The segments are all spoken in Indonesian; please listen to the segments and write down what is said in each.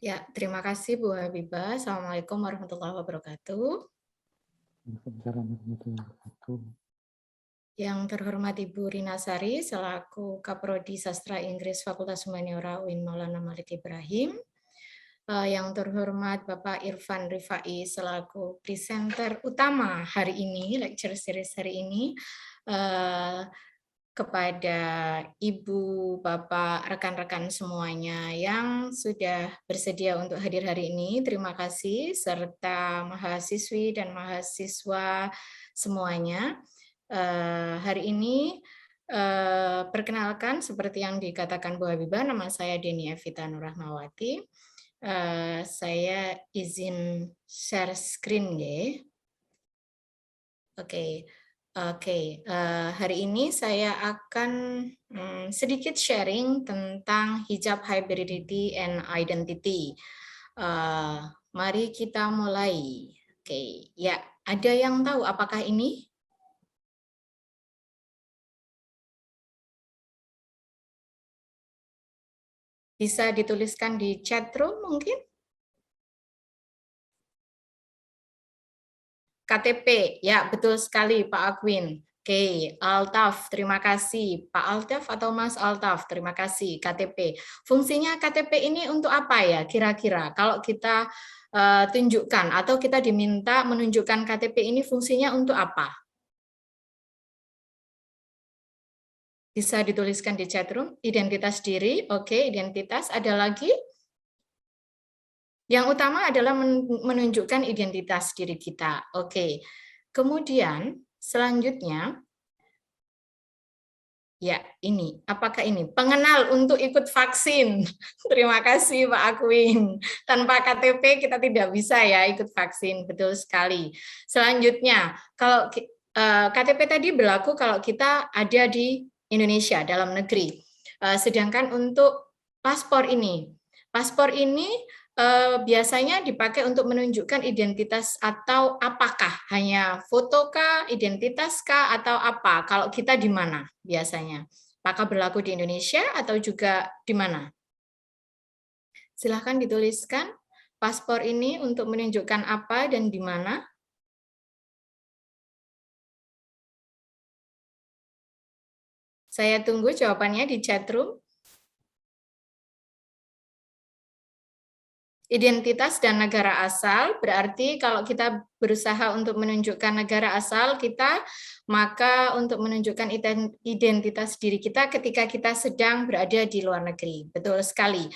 Ya, terima kasih Bu Habibah. Assalamualaikum warahmatullahi wabarakatuh. Yang terhormat Ibu Rina Sari selaku Kaprodi Sastra Inggris Fakultas Humaniora UIN Maulana Malik Ibrahim. Yang terhormat Bapak Irfan Rifai selaku presenter utama hari ini, lecture series hari ini. Kepada Ibu, Bapak, rekan-rekan semuanya yang sudah bersedia untuk hadir hari ini, terima kasih, serta mahasiswi dan mahasiswa semuanya. Hari ini, perkenalkan, seperti yang dikatakan Bu Habibah, nama saya Deni Evita Nurrahmawati. Saya izin share screen, ya. Oke. Hari ini saya akan sedikit sharing tentang hijab hybridity and identity. Mari kita mulai. Oke, ya, ada yang tahu apakah ini? Bisa dituliskan di chat room mungkin? KTP, ya betul sekali Pak Akwin. Oke, Altaf, terima kasih. Pak Altaf atau Mas Altaf, terima kasih. KTP. Fungsinya KTP ini untuk apa ya kira-kira? Kalau kita tunjukkan atau kita diminta menunjukkan KTP ini fungsinya untuk apa? Bisa dituliskan di chat room. Identitas diri, oke, identitas. Ada lagi? Yang utama adalah menunjukkan identitas diri kita. Oke. Kemudian selanjutnya, ya ini, apakah ini? Pengenal untuk ikut vaksin. Terima kasih Pak Akwin. Tanpa KTP kita tidak bisa ya ikut vaksin, betul sekali. Selanjutnya, kalau KTP tadi berlaku kalau kita ada di Indonesia, dalam negeri. Sedangkan untuk paspor ini biasanya dipakai untuk menunjukkan identitas atau apakah hanya fotokah, identitaskah atau apa? Kalau kita di mana biasanya? Apakah berlaku di Indonesia atau juga di mana? Silahkan dituliskan paspor ini untuk menunjukkan apa dan di mana. Saya tunggu jawabannya di chat room. Identitas dan negara asal, berarti kalau kita berusaha untuk menunjukkan negara asal kita, maka untuk menunjukkan identitas diri kita ketika kita sedang berada di luar negeri. Betul sekali.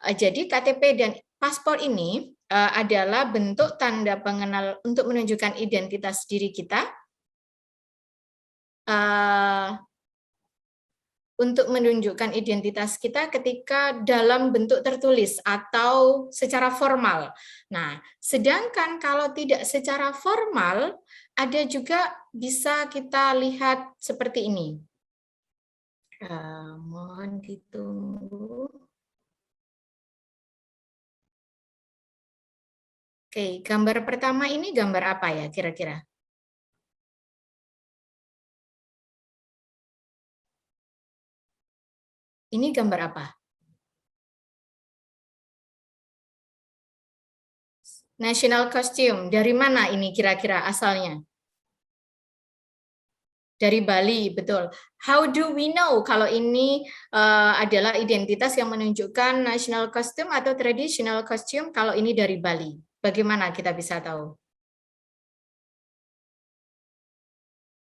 Jadi KTP dan paspor ini adalah bentuk tanda pengenal untuk menunjukkan identitas diri kita, untuk menunjukkan identitas kita ketika dalam bentuk tertulis atau secara formal. Nah, sedangkan kalau tidak secara formal, ada juga bisa kita lihat seperti ini. Mohon ditunggu. Oke, gambar pertama ini gambar apa ya kira-kira? Ini gambar apa? National costume. Dari mana ini kira-kira asalnya? Dari Bali, betul. How do we know kalau ini adalah identitas yang menunjukkan national costume atau traditional costume kalau ini dari Bali? Bagaimana kita bisa tahu?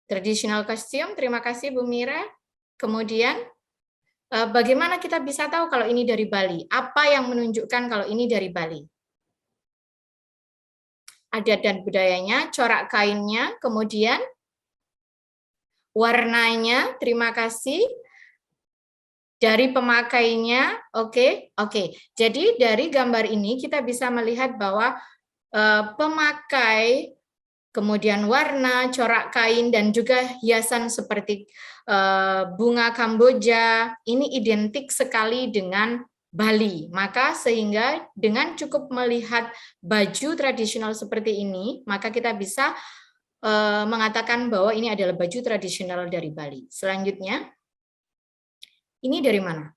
Traditional costume, terima kasih Bu Mira. Kemudian, bagaimana kita bisa tahu kalau ini dari Bali? Apa yang menunjukkan kalau ini dari Bali? Adat dan budayanya, corak kainnya, kemudian warnanya, terima kasih. Dari pemakainya, oke. Jadi dari gambar ini kita bisa melihat bahwa pemakai, kemudian warna, corak kain, dan juga hiasan seperti bunga Kamboja, ini identik sekali dengan Bali. Maka sehingga dengan cukup melihat baju tradisional seperti ini, maka kita bisa mengatakan bahwa ini adalah baju tradisional dari Bali. Selanjutnya, ini dari mana?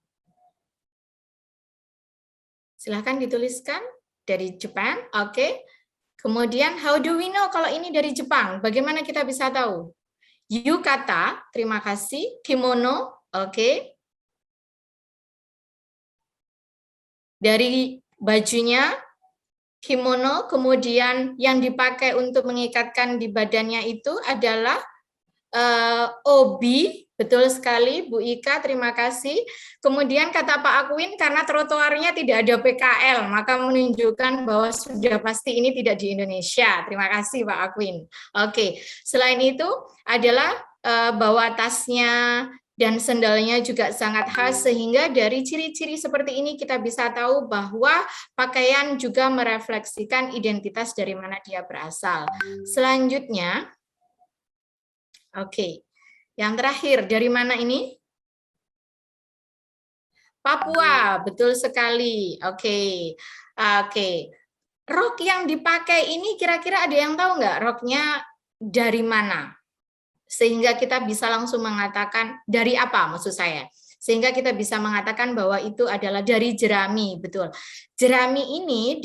Silahkan dituliskan dari Japan. Oke. Kemudian, how do we know kalau ini dari Jepang? Bagaimana kita bisa tahu? Yukata, terima kasih. Kimono, oke. Dari bajunya, kimono, kemudian yang dipakai untuk mengikatkan di badannya itu adalah obi, betul sekali Bu Ika, terima kasih. Kemudian kata Pak Akwin, karena trotoarnya tidak ada PKL, maka menunjukkan bahwa sudah pasti ini tidak di Indonesia. Terima kasih Pak Akwin. Oke, selain itu adalah bawa tasnya dan sendalnya juga sangat khas, sehingga dari ciri-ciri seperti ini kita bisa tahu bahwa pakaian juga merefleksikan identitas dari mana dia berasal. Selanjutnya, oke, yang terakhir dari mana ini? Papua, betul sekali. Oke, oke. Rok yang dipakai ini kira-kira ada yang tahu nggak roknya dari mana? Sehingga kita bisa langsung mengatakan dari apa maksud saya. Sehingga kita bisa mengatakan bahwa itu adalah dari jerami, betul. Jerami ini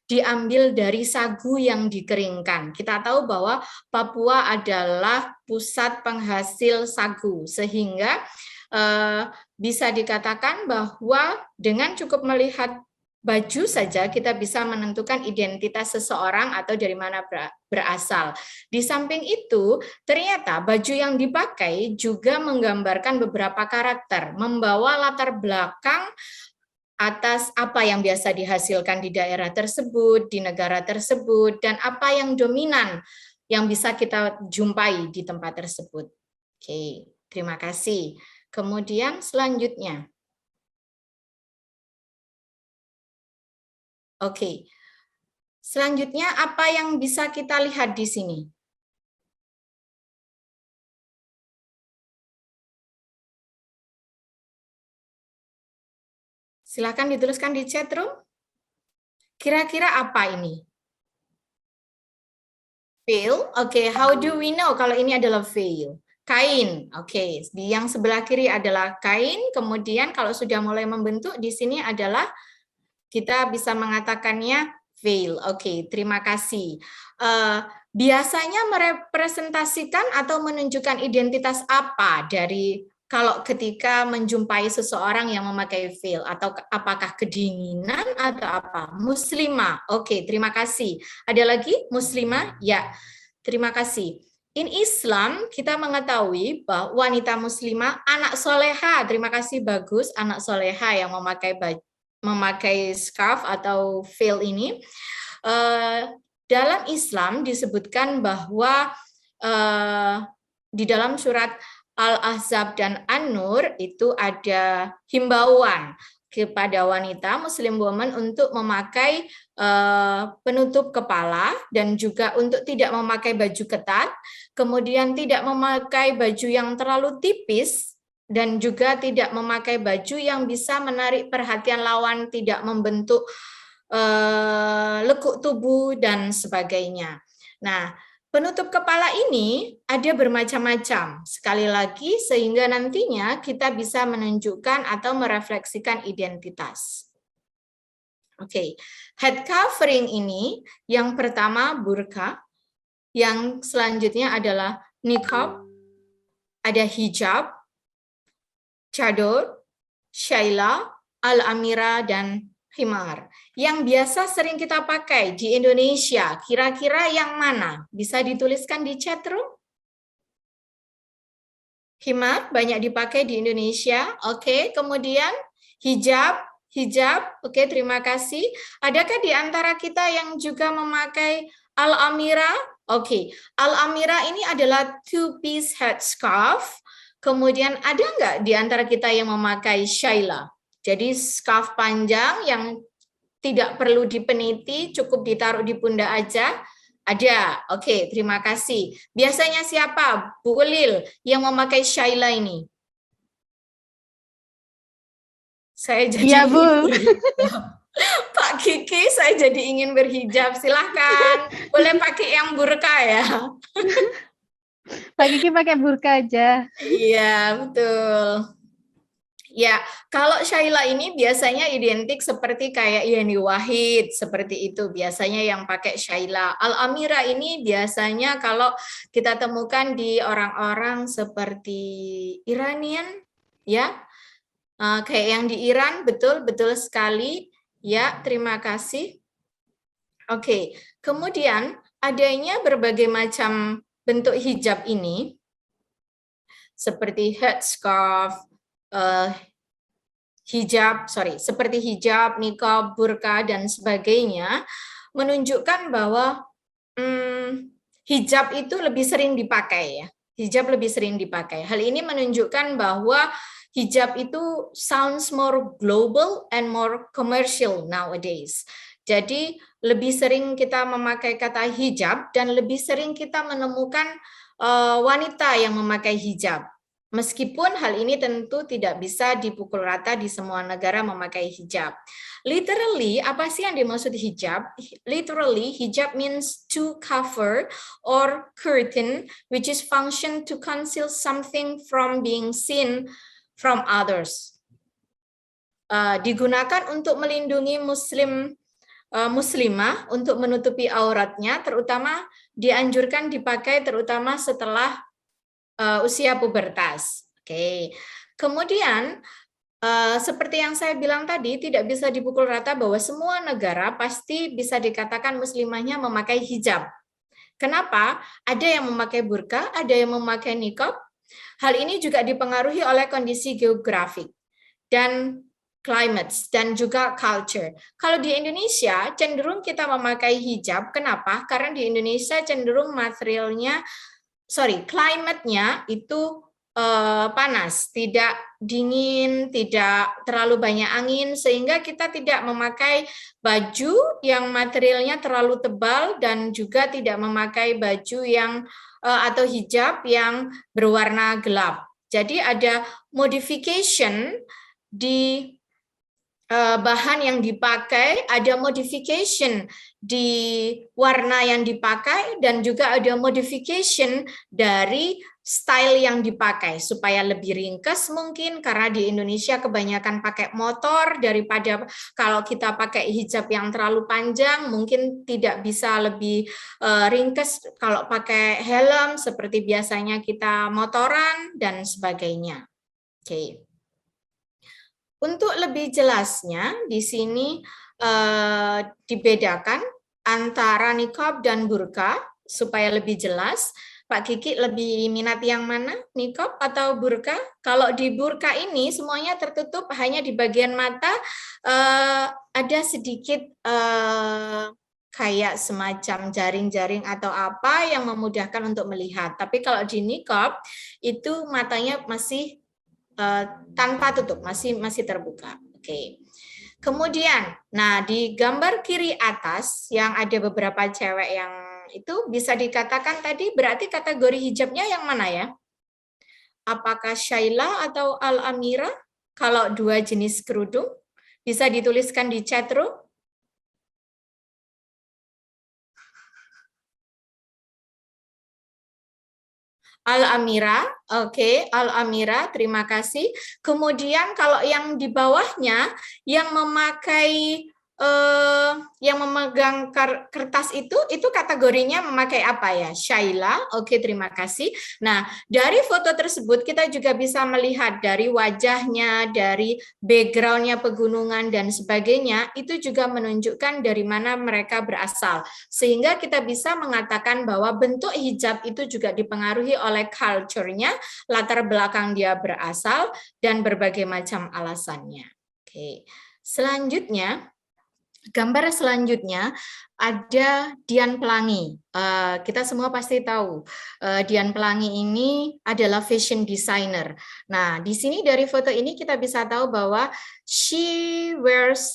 diambil dari sagu yang dikeringkan. Kita tahu bahwa Papua adalah pusat penghasil sagu, sehingga bisa dikatakan bahwa dengan cukup melihat baju saja kita bisa menentukan identitas seseorang atau dari mana berasal. Di samping itu, ternyata baju yang dipakai juga menggambarkan beberapa karakter, membawa latar belakang atas apa yang biasa dihasilkan di daerah tersebut, di negara tersebut, dan apa yang dominan yang bisa kita jumpai di tempat tersebut. Oke, terima kasih. Kemudian selanjutnya. Oke. Selanjutnya apa yang bisa kita lihat di sini? Silakan dituliskan di chat room. Kira-kira apa ini? Veil. Oke, how do we know kalau ini adalah veil? Kain. Oke, di yang sebelah kiri adalah kain, kemudian kalau sudah mulai membentuk di sini adalah kita bisa mengatakannya veil. Oke, terima kasih. Biasanya merepresentasikan atau menunjukkan identitas apa dari kalau ketika menjumpai seseorang yang memakai veil, atau apakah kedinginan atau apa? Muslimah. Oke, terima kasih. Ada lagi muslimah? Ya, terima kasih. In Islam, kita mengetahui bahwa wanita muslimah, anak soleha, terima kasih, bagus, anak soleha yang memakai scarf atau veil ini. Dalam Islam disebutkan bahwa di dalam surat Al-Ahzab dan An-Nur itu ada himbauan kepada wanita Muslim woman untuk memakai penutup kepala dan juga untuk tidak memakai baju ketat, kemudian tidak memakai baju yang terlalu tipis, dan juga tidak memakai baju yang bisa menarik perhatian lawan, tidak membentuk lekuk tubuh dan sebagainya. Nah, penutup kepala ini ada bermacam-macam. Sekali lagi, sehingga nantinya kita bisa menunjukkan atau merefleksikan identitas. Oke, head covering ini yang pertama burqa, yang selanjutnya adalah niqab, ada hijab, chador, shaila, al-amira, dan khimar. Yang biasa sering kita pakai di Indonesia, kira-kira yang mana? Bisa dituliskan di chat room? Khimar banyak dipakai di Indonesia. Oke, kemudian hijab, oke, terima kasih. Adakah di antara kita yang juga memakai al-amira? Oke, al-amira ini adalah two-piece headscarf. Kemudian ada nggak di antara kita yang memakai shaila? Jadi scarf panjang yang tidak perlu dipeniti, cukup ditaruh di pundak aja. Ada, oke, terima kasih. Biasanya siapa, Bu Ulil, yang memakai shaila ini? Saya jadi iya, Bu. Pak Kiki, saya jadi ingin berhijab. Silahkan, boleh pakai yang burqa ya. Pak Kiki pakai burqa aja. Iya, betul. Ya, kalau Syaila ini biasanya identik seperti kayak Yeni Wahid, seperti itu biasanya yang pakai Syaila. Al-Amira ini biasanya kalau kita temukan di orang-orang seperti Iranian, ya, kayak yang di Iran, betul sekali. Ya, terima kasih. Oke, kemudian adanya berbagai macam bentuk hijab ini, seperti headscarf, seperti hijab, niqab, burka, dan sebagainya, menunjukkan bahwa hijab itu lebih sering dipakai ya. Hijab lebih sering dipakai. Hal ini menunjukkan bahwa hijab itu sounds more global and more commercial nowadays. Jadi lebih sering kita memakai kata hijab dan lebih sering kita menemukan wanita yang memakai hijab. Meskipun hal ini tentu tidak bisa dipukul rata di semua negara memakai hijab. Literally, apa sih yang dimaksud hijab? Literally, hijab means to cover or curtain, which is function to conceal something from being seen from others. Digunakan untuk melindungi muslimah untuk menutupi auratnya, terutama dianjurkan dipakai terutama setelah usia pubertas. Oke. Kemudian seperti yang saya bilang tadi, tidak bisa dipukul rata bahwa semua negara pasti bisa dikatakan muslimahnya memakai hijab. Kenapa? Ada yang memakai burka, ada yang memakai niqab. Hal ini juga dipengaruhi oleh kondisi geografik dan climate dan juga culture. Kalau di Indonesia cenderung kita memakai hijab. Kenapa? Karena di Indonesia cenderung climate-nya itu panas, tidak dingin, tidak terlalu banyak angin, sehingga kita tidak memakai baju yang materialnya terlalu tebal dan juga tidak memakai baju yang atau hijab yang berwarna gelap. Jadi ada modification di bahan yang dipakai, ada modification di warna yang dipakai, dan juga ada modification dari style yang dipakai supaya lebih ringkas mungkin, karena di Indonesia kebanyakan pakai motor daripada kalau kita pakai hijab yang terlalu panjang mungkin tidak bisa lebih ringkas kalau pakai helm seperti biasanya kita motoran dan sebagainya. Oke. Untuk lebih jelasnya, di sini dibedakan antara niqab dan burka, supaya lebih jelas. Pak Kiki lebih minat yang mana, niqab atau burka? Kalau di burka ini semuanya tertutup, hanya di bagian mata ada sedikit kayak semacam jaring-jaring atau apa yang memudahkan untuk melihat. Tapi kalau di niqab, itu matanya masih tanpa tutup, masih terbuka. Oke. Kemudian, nah di gambar kiri atas yang ada beberapa cewek yang itu bisa dikatakan tadi berarti kategori hijabnya yang mana ya? Apakah Syaila atau Al-Amira? Kalau dua jenis kerudung, bisa dituliskan di chat room. Al-Amira, oke, Al-Amira, terima kasih. Kemudian kalau yang di bawahnya, yang memakai, yang memegang kertas itu kategorinya memakai apa ya? Syaila, oke, terima kasih. Nah, dari foto tersebut kita juga bisa melihat dari wajahnya, dari background-nya pegunungan dan sebagainya, itu juga menunjukkan dari mana mereka berasal. Sehingga kita bisa mengatakan bahwa bentuk hijab itu juga dipengaruhi oleh culture-nya, latar belakang dia berasal, dan berbagai macam alasannya. Oke. Selanjutnya, gambar selanjutnya ada Dian Pelangi. Kita semua pasti tahu Dian Pelangi ini adalah fashion designer. Nah, di sini dari foto ini kita bisa tahu bahwa she wears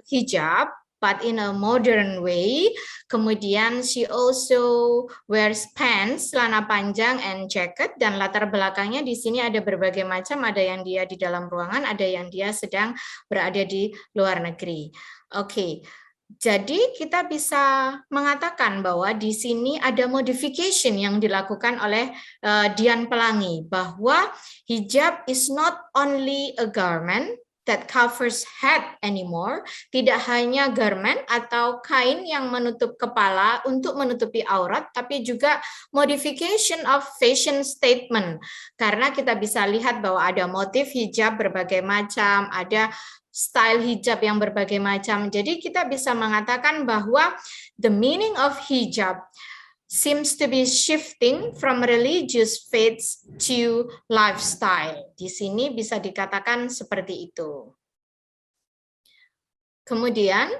hijab but in a modern way. Kemudian she also wears pants, celana panjang and jacket, dan latar belakangnya di sini ada berbagai macam, ada yang dia di dalam ruangan, ada yang dia sedang berada di luar negeri. Oke. Jadi kita bisa mengatakan bahwa di sini ada modification yang dilakukan oleh Dian Pelangi, bahwa hijab is not only a garment that covers head anymore, tidak hanya garment atau kain yang menutup kepala untuk menutupi aurat, tapi juga modification of fashion statement. Karena kita bisa lihat bahwa ada motif hijab berbagai macam, ada style hijab yang berbagai macam. Jadi kita bisa mengatakan bahwa the meaning of hijab seems to be shifting from religious faiths to lifestyle. Di sini bisa dikatakan seperti itu. Kemudian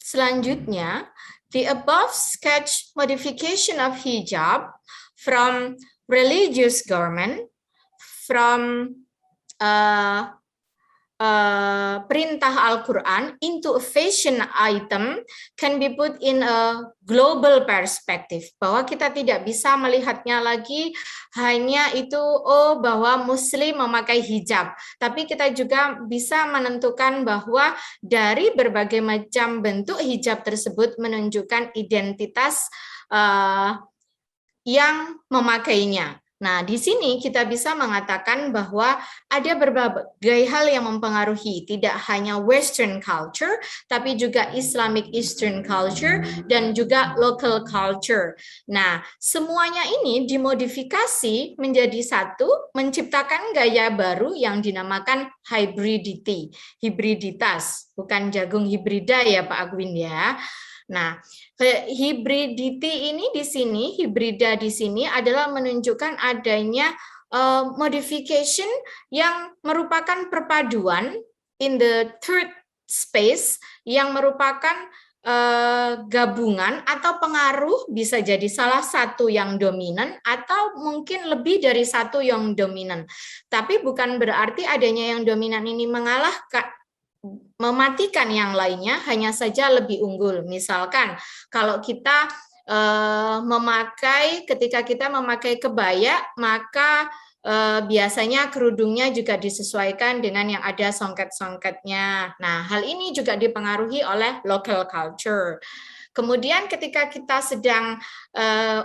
selanjutnya, the above sketch modification of hijab from religious garment, from perintah Al-Quran into a fashion item can be put in a global perspective, bahwa kita tidak bisa melihatnya lagi hanya itu bahwa muslim memakai hijab, tapi kita juga bisa menentukan bahwa dari berbagai macam bentuk hijab tersebut menunjukkan identitas yang memakainya. Nah, di sini kita bisa mengatakan bahwa ada berbagai hal yang mempengaruhi, tidak hanya Western culture, tapi juga Islamic Eastern culture, dan juga local culture. Nah, semuanya ini dimodifikasi menjadi satu, menciptakan gaya baru yang dinamakan hybridity, hibriditas, bukan jagung hibrida ya Pak Agwin ya. Nah, hybridity ini di sini, hibrida di sini adalah menunjukkan adanya modification yang merupakan perpaduan in the third space, yang merupakan gabungan atau pengaruh, bisa jadi salah satu yang dominan atau mungkin lebih dari satu yang dominan. Tapi bukan berarti adanya yang dominan ini mematikan yang lainnya, hanya saja lebih unggul. Misalkan kalau kita ketika kita memakai kebaya, maka biasanya kerudungnya juga disesuaikan dengan yang ada songket-songketnya. Nah, hal ini juga dipengaruhi oleh local culture. Kemudian ketika kita sedang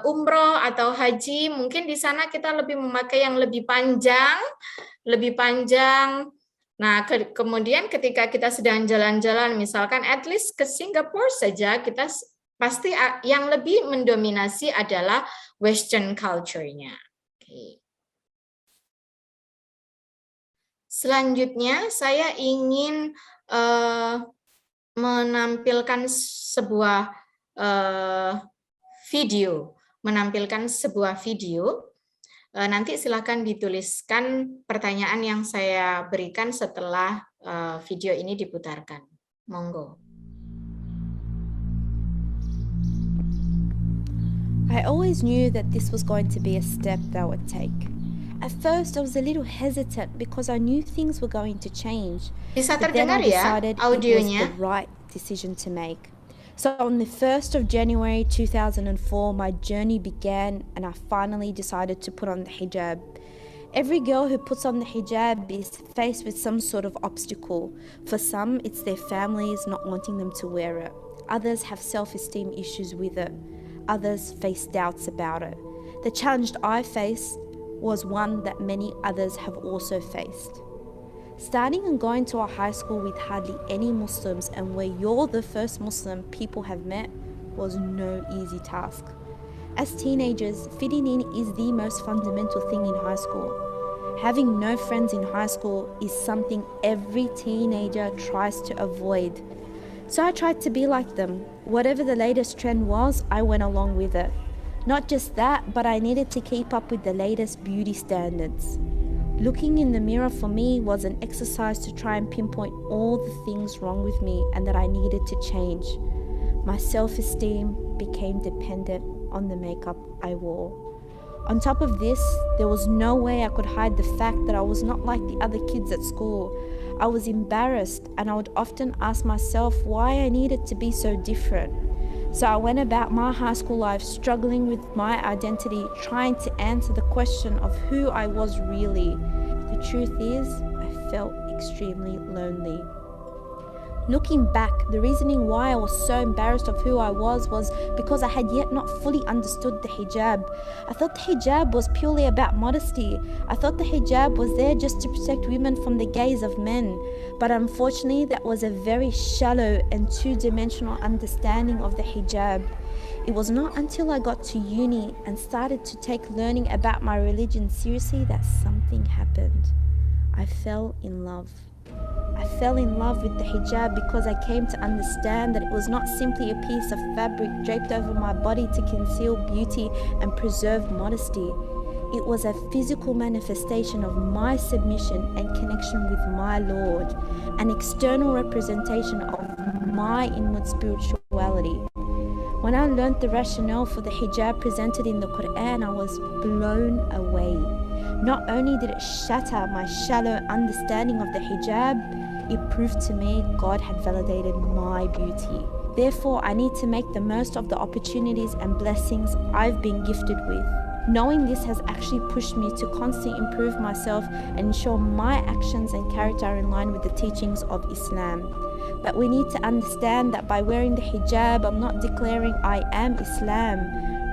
umroh atau haji, mungkin di sana kita lebih memakai yang lebih panjang. Nah, kemudian ketika kita sedang jalan-jalan, misalkan at least ke Singapura saja, kita pasti yang lebih mendominasi adalah Western culture-nya. Okay. Selanjutnya, saya ingin menampilkan sebuah video. Nanti silakan dituliskan pertanyaan yang saya berikan setelah video ini diputarkan. Monggo. I always knew that this was going to be a step that I would take. At first, I was a little hesitant because I knew things were going to change. Bisa But then I terdengar ya decided it was audionya? the right decision to make. So on the 1st of January 2004, my journey began and I finally decided to put on the hijab. Every girl who puts on the hijab is faced with some sort of obstacle. For some, it's their families not wanting them to wear it. Others have self-esteem issues with it. Others face doubts about it. The challenge I faced was one that many others have also faced. Starting and going to a high school with hardly any Muslims and where you're the first Muslim people have met was no easy task. As teenagers, fitting in is the most fundamental thing in high school. Having no friends in high school is something every teenager tries to avoid. So I tried to be like them. Whatever the latest trend was, I went along with it. Not just that, but I needed to keep up with the latest beauty standards. Looking in the mirror for me was an exercise to try and pinpoint all the things wrong with me and that I needed to change. My self-esteem became dependent on the makeup I wore. On top of this, there was no way I could hide the fact that I was not like the other kids at school. I was embarrassed and I would often ask myself why I needed to be so different. So I went about my high school life struggling with my identity, trying to answer the question of who I was really. The truth is, I felt extremely lonely. Looking back, the reasoning why I was so embarrassed of who I was because I had yet not fully understood the hijab. I thought the hijab was purely about modesty. I thought the hijab was there just to protect women from the gaze of men. But unfortunately, that was a very shallow and two-dimensional understanding of the hijab. It was not until I got to uni and started to take learning about my religion seriously that something happened. I fell in love. I fell in love with the hijab because I came to understand that it was not simply a piece of fabric draped over my body to conceal beauty and preserve modesty. It was a physical manifestation of my submission and connection with my Lord, an external representation of my inward spirituality. When I learned the rationale for the hijab presented in the Quran, I was blown away. Not only did it shatter my shallow understanding of the hijab, it proved to me God had validated my beauty. Therefore, I need to make the most of the opportunities and blessings I've been gifted with. Knowing this has actually pushed me to constantly improve myself and ensure my actions and character are in line with the teachings of Islam. But we need to understand that by wearing the hijab, I'm not declaring I am Islam.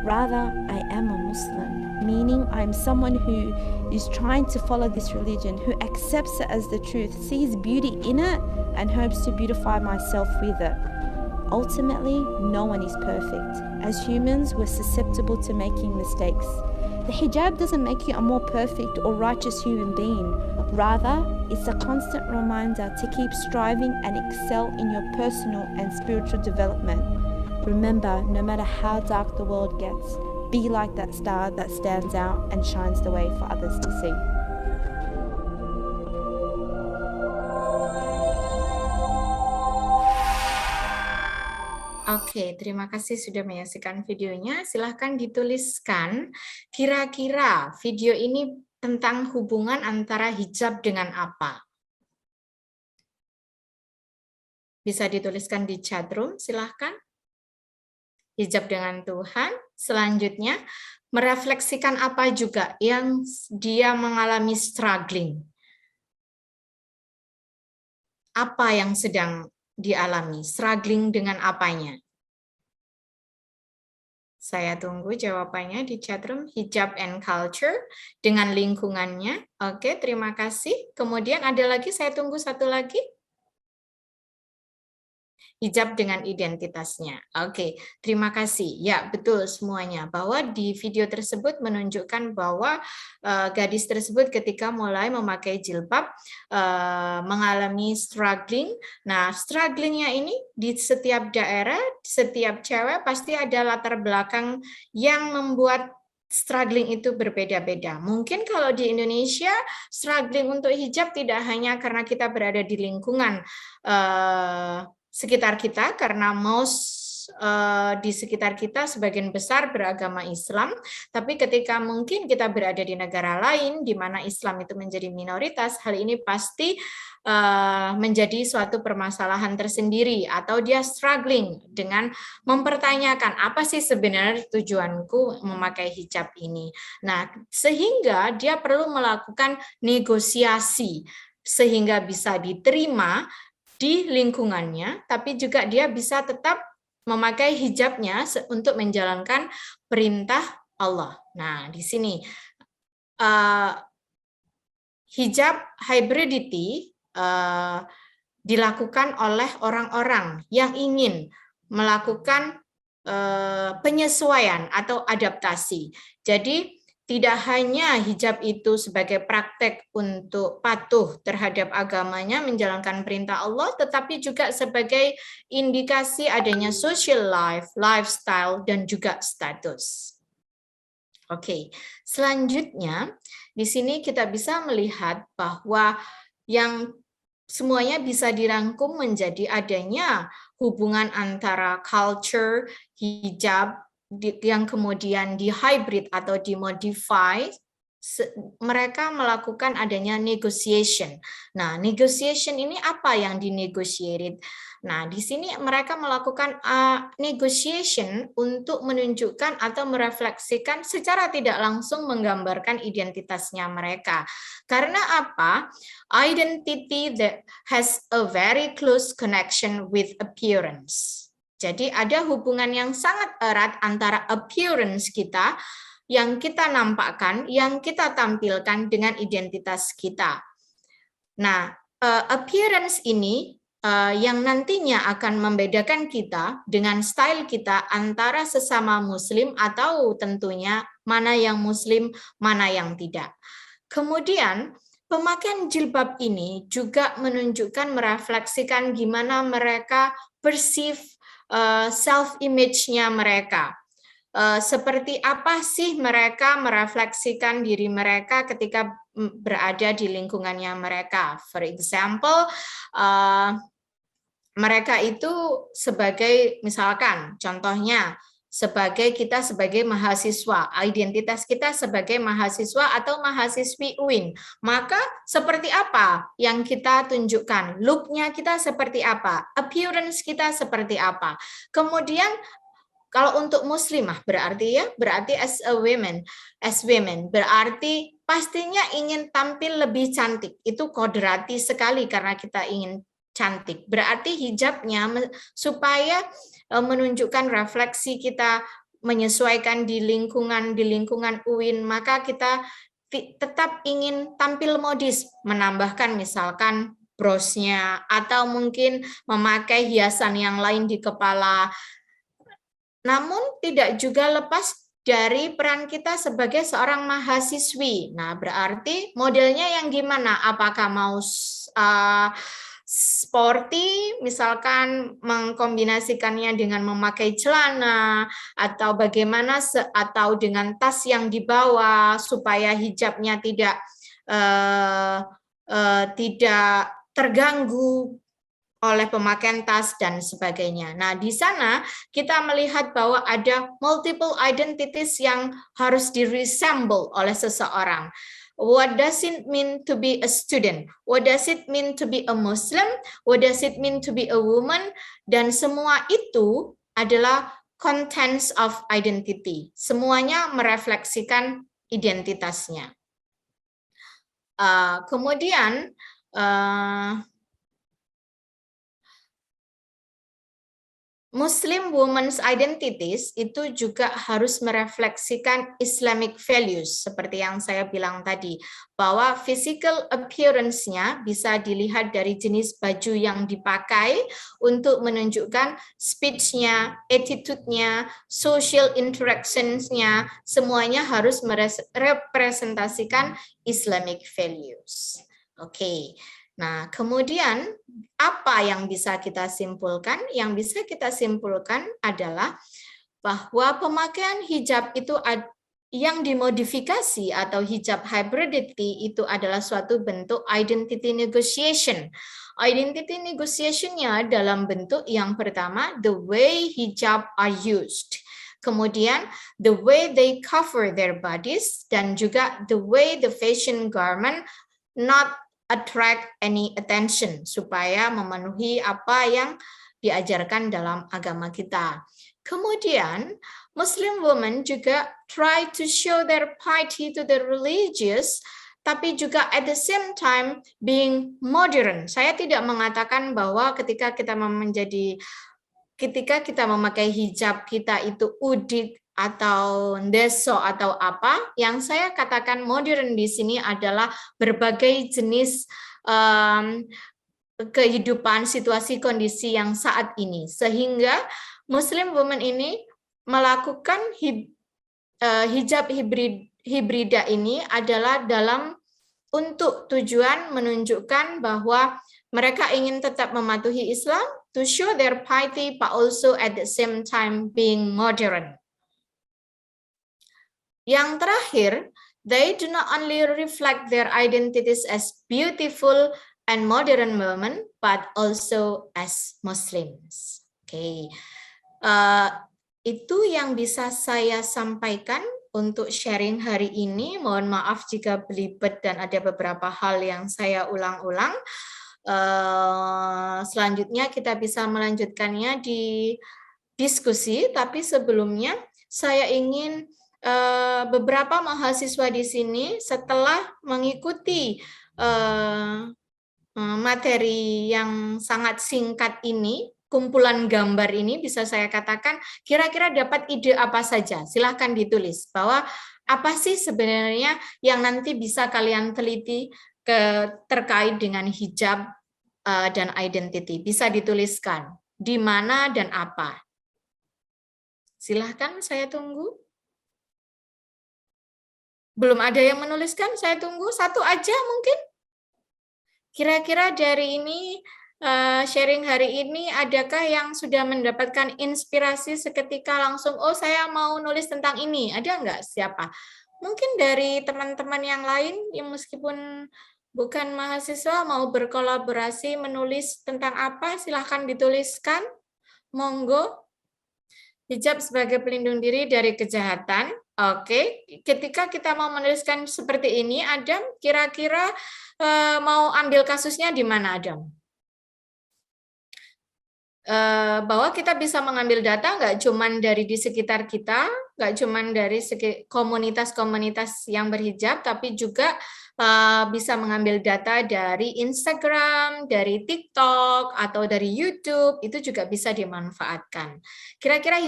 Rather, I am a Muslim, meaning I'm someone who is trying to follow this religion, who accepts it as the truth, sees beauty in it, and hopes to beautify myself with it. Ultimately, no one is perfect. As humans, we're susceptible to making mistakes. The hijab doesn't make you a more perfect or righteous human being. Rather, it's a constant reminder to keep striving and excel in your personal and spiritual development. Remember, no matter how dark the world gets, be like that star that stands out and shines the way for others to see. Oke, terima kasih sudah menyaksikan videonya. Silahkan dituliskan kira-kira video ini tentang hubungan antara hijab dengan apa. Bisa dituliskan di chat room, silahkan. Hijab dengan Tuhan. Selanjutnya, merefleksikan apa juga yang dia mengalami struggling. Apa yang sedang dialami, struggling dengan apanya? Saya tunggu jawabannya di chatroom. Hijab and culture dengan lingkungannya. Oke, terima kasih. Kemudian ada lagi, saya tunggu satu lagi. Hijab dengan identitasnya. Oke, terima kasih. Ya, betul semuanya. Bahwa di video tersebut menunjukkan bahwa gadis tersebut ketika mulai memakai jilbab mengalami struggling. Nah, strugglingnya ini di setiap daerah, setiap cewek pasti ada latar belakang yang membuat struggling itu berbeda-beda. Mungkin kalau di Indonesia, struggling untuk hijab tidak hanya karena kita berada di lingkungan sekitar kita, karena di sekitar kita sebagian besar beragama Islam, tapi ketika mungkin kita berada di negara lain di mana Islam itu menjadi minoritas, hal ini pasti menjadi suatu permasalahan tersendiri, atau dia struggling dengan mempertanyakan apa sih sebenarnya tujuanku memakai hijab ini. Nah, sehingga dia perlu melakukan negosiasi sehingga bisa diterima di lingkungannya, tapi juga dia bisa tetap memakai hijabnya untuk menjalankan perintah Allah. Nah, di sini hijab hybridity dilakukan oleh orang-orang yang ingin melakukan penyesuaian atau adaptasi. Jadi, tidak hanya hijab itu sebagai praktek untuk patuh terhadap agamanya, menjalankan perintah Allah, tetapi juga sebagai indikasi adanya social life, lifestyle, dan juga status. Oke, selanjutnya di sini kita bisa melihat bahwa yang semuanya bisa dirangkum menjadi adanya hubungan antara culture, hijab, yang kemudian di hybrid atau dimodify mereka melakukan adanya negotiation. Nah, negotiation ini apa yang dinegotiated? Nah, di sini mereka melakukan negotiation untuk menunjukkan atau merefleksikan secara tidak langsung menggambarkan identitasnya mereka. Karena apa? Identity that has a very close connection with appearance. Jadi ada hubungan yang sangat erat antara appearance kita yang kita nampakkan, yang kita tampilkan dengan identitas kita. Nah, appearance ini yang nantinya akan membedakan kita dengan style kita antara sesama muslim atau tentunya mana yang muslim, mana yang tidak. Kemudian, pemakaian jilbab ini juga menunjukkan, merefleksikan gimana mereka perceive self-image-nya mereka. Seperti apa sih mereka merefleksikan diri mereka ketika berada di lingkungannya mereka. For example, mereka itu sebagai, misalkan contohnya, kita sebagai mahasiswa, identitas kita sebagai mahasiswa atau mahasiswi UIN, maka seperti apa yang kita tunjukkan, look-nya kita seperti apa, appearance kita seperti apa. Kemudian kalau untuk muslimah berarti as women berarti pastinya ingin tampil lebih cantik. Itu kodrati sekali karena kita ingin cantik. Berarti hijabnya supaya menunjukkan refleksi kita, menyesuaikan di lingkungan UIN, maka kita tetap ingin tampil modis, menambahkan misalkan brosnya atau mungkin memakai hiasan yang lain di kepala. Namun tidak juga lepas dari peran kita sebagai seorang mahasiswi. Nah, berarti modelnya yang gimana? Apakah mau sporty, misalkan mengkombinasikannya dengan memakai celana, atau bagaimana, atau dengan tas yang dibawa supaya hijabnya tidak terganggu oleh pemakaian tas dan sebagainya. Nah, di sana kita melihat bahwa ada multiple identities yang harus di-resemble oleh seseorang. What does it mean to be a student? What does it mean to be a Muslim? What does it mean to be a woman? Dan semua itu adalah contents of identity. Semuanya merefleksikan identitasnya. Kemudian, Muslim women's identities itu juga harus merefleksikan Islamic values, seperti yang saya bilang tadi, bahwa physical appearance-nya bisa dilihat dari jenis baju yang dipakai untuk menunjukkan speech-nya, attitude-nya, social interactions-nya, semuanya harus merepresentasikan Islamic values. Oke. Nah, kemudian apa yang bisa kita simpulkan? Yang bisa kita simpulkan adalah bahwa pemakaian hijab itu yang dimodifikasi atau hijab hybridity itu adalah suatu bentuk identity negotiation. Identity negotiation-nya dalam bentuk yang pertama, the way hijab are used. Kemudian, the way they cover their bodies, dan juga the way the fashion garment not attract any attention, supaya memenuhi apa yang diajarkan dalam agama kita. Kemudian, Muslim women juga try to show their piety to the religious, tapi juga at the same time being modern. Saya tidak mengatakan bahwa ketika kita memakai hijab kita itu udik atau deso atau apa. Yang saya katakan modern di sini adalah berbagai jenis kehidupan, situasi, kondisi yang saat ini, sehingga Muslim women ini melakukan hijab hibrida ini adalah untuk tujuan menunjukkan bahwa mereka ingin tetap mematuhi Islam, to show their piety, but also at the same time being modern. Yang terakhir, they do not only reflect their identities as beautiful and modern women, but also as Muslims. Oke, itu yang bisa saya sampaikan untuk sharing hari ini. Mohon maaf jika belibet dan ada beberapa hal yang saya ulang-ulang. Selanjutnya kita bisa melanjutkannya di diskusi, tapi sebelumnya saya ingin beberapa mahasiswa di sini setelah mengikuti materi yang sangat singkat ini, kumpulan gambar ini bisa saya katakan kira-kira dapat ide apa saja. Silahkan ditulis bahwa apa sih sebenarnya yang nanti bisa kalian teliti terkait dengan hijab dan identity. Bisa dituliskan di mana dan apa. Silahkan, saya tunggu. Belum ada yang menuliskan, saya tunggu. Satu aja mungkin. Kira-kira dari ini, sharing hari ini, adakah yang sudah mendapatkan inspirasi seketika langsung, oh saya mau nulis tentang ini, ada nggak siapa? Mungkin dari teman-teman yang lain, yang meskipun bukan mahasiswa, mau berkolaborasi menulis tentang apa, silahkan dituliskan, monggo. Hijab sebagai pelindung diri dari kejahatan. Oke, ketika kita mau menuliskan seperti ini, Adam, kira-kira mau ambil kasusnya di mana, Adam? Bahwa kita bisa mengambil data nggak cuma dari di sekitar kita, nggak cuma dari komunitas-komunitas yang berhijab, tapi juga bisa mengambil data dari Instagram, dari TikTok, atau dari YouTube, itu juga bisa dimanfaatkan. Kira-kira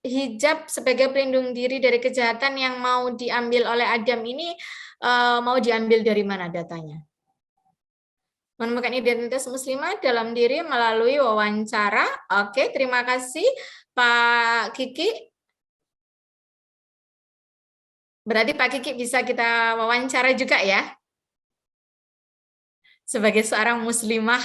hijab sebagai pelindung diri dari kejahatan yang mau diambil oleh Adam ini, mau diambil dari mana datanya? Menemukan identitas muslimah dalam diri melalui wawancara. Oke, terima kasih Pak Kiki. Berarti Pak Kiki bisa kita wawancara juga ya? Sebagai seorang muslimah.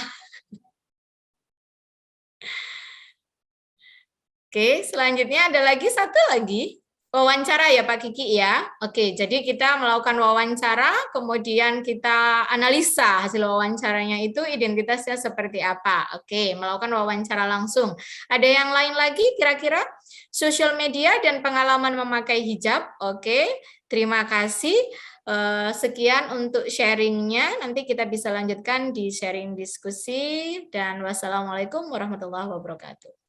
Oke, selanjutnya ada lagi satu lagi. Wawancara ya Pak Kiki ya. Oke, jadi kita melakukan wawancara, kemudian kita analisa hasil wawancaranya itu identitasnya seperti apa. Oke, melakukan wawancara langsung. Ada yang lain lagi kira-kira? Sosial media dan pengalaman memakai hijab. Oke, terima kasih. Sekian untuk sharingnya. Nanti kita bisa lanjutkan di sharing diskusi. Dan wassalamualaikum warahmatullahi wabarakatuh.